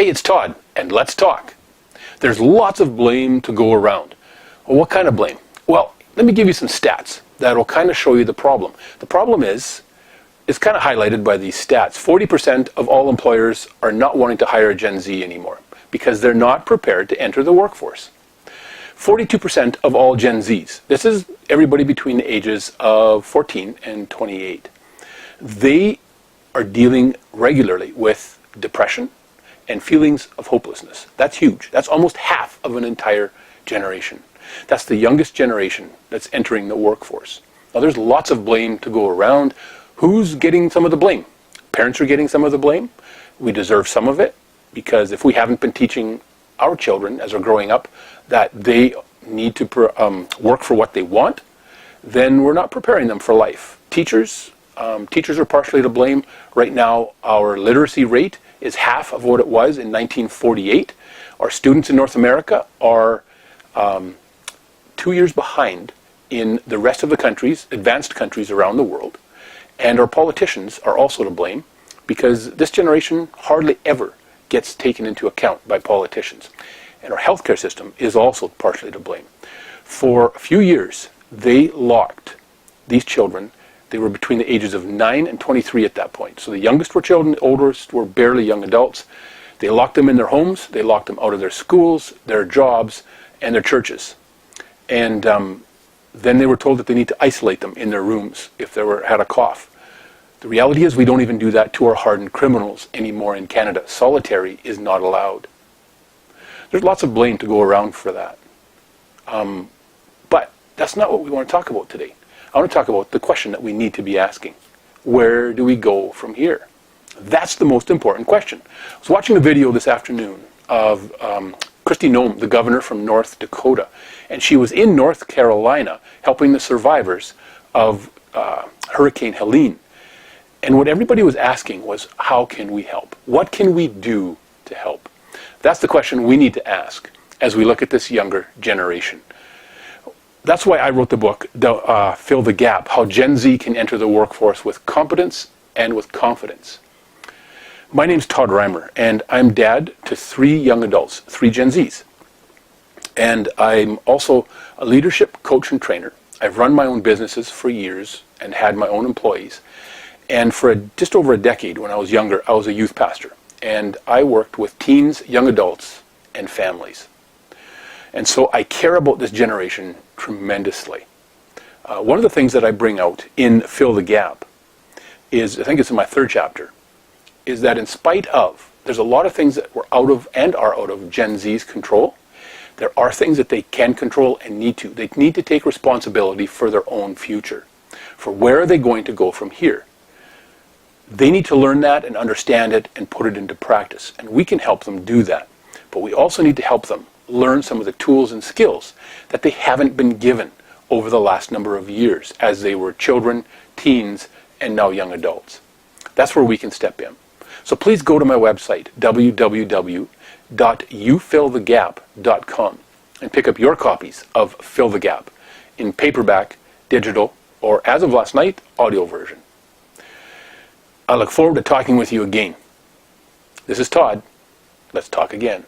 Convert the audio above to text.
Hey, it's Todd, and let's talk. There's lots of blame to go around. Well, what kind of blame? Well, let me give you some stats that will kind of show you the problem. The problem is, it's kind of highlighted by these stats. 40% of all employers are not wanting to hire Gen Z anymore because they're not prepared to enter the workforce. 42% of all Gen Zs, this is everybody between the ages of 14 and 28, they are dealing regularly with depression and feelings of hopelessness. That's huge. That's almost half of an entire generation. That's the youngest generation that's entering the workforce. Now, there's lots of blame to go around. Who's getting some of the blame? Parents are getting some of the blame. We deserve some of it because if we haven't been teaching our children as they're growing up that they need to work for what they want, then we're not preparing them for life. Teachers are partially to blame. Right now, our literacy rate is half of what it was in 1948. Our students in North America are 2 years behind in the rest of the countries, advanced countries around the world. And our politicians are also to blame because this generation hardly ever gets taken into account by politicians. And our healthcare system is also partially to blame. For a few years, they locked these children. They were between the ages of 9 and 23 at that point. So the youngest were children, the oldest were barely young adults. They locked them in their homes. They locked them out of their schools, their jobs, and their churches. And then they were told that they need to isolate them in their rooms if they had a cough. The reality is we don't even do that to our hardened criminals anymore in Canada. Solitary is not allowed. There's lots of blame to go around for that. But that's not what we want to talk about today. I want to talk about the question that we need to be asking. Where do we go from here? That's the most important question. I was watching a video this afternoon of Kristi Noem, the governor from North Dakota, and she was in North Carolina helping the survivors of Hurricane Helene. And what everybody was asking was, how can we help? What can we do to help? That's the question we need to ask as we look at this younger generation. That's why I wrote the book, Fill the Gap, How Gen Z Can Enter the Workforce with Competence and with Confidence. My name's Todd Reimer, and I'm dad to 3 young adults, 3 Gen Zs. And I'm also a leadership coach and trainer. I've run my own businesses for years and had my own employees. And for just over a decade, when I was younger, I was a youth pastor. And I worked with teens, young adults, and families. And so I care about this generation tremendously. One of the things that I bring out in Fill the Gap is, I think it's in my 3rd chapter, is that in spite of, there's a lot of things that were out of and are out of Gen Z's control. There are things that they can control and need to. They need to take responsibility for their own future. For where are they going to go from here? They need to learn that and understand it and put it into practice. And we can help them do that. But we also need to help them learn some of the tools and skills that they haven't been given over the last number of years as they were children, teens, and now young adults. That's where we can step in. So please go to my website, www.youfillthegap.com, and pick up your copies of Fill the Gap in paperback, digital, or as of last night, audio version. I look forward to talking with you again. This is Todd. Let's talk again.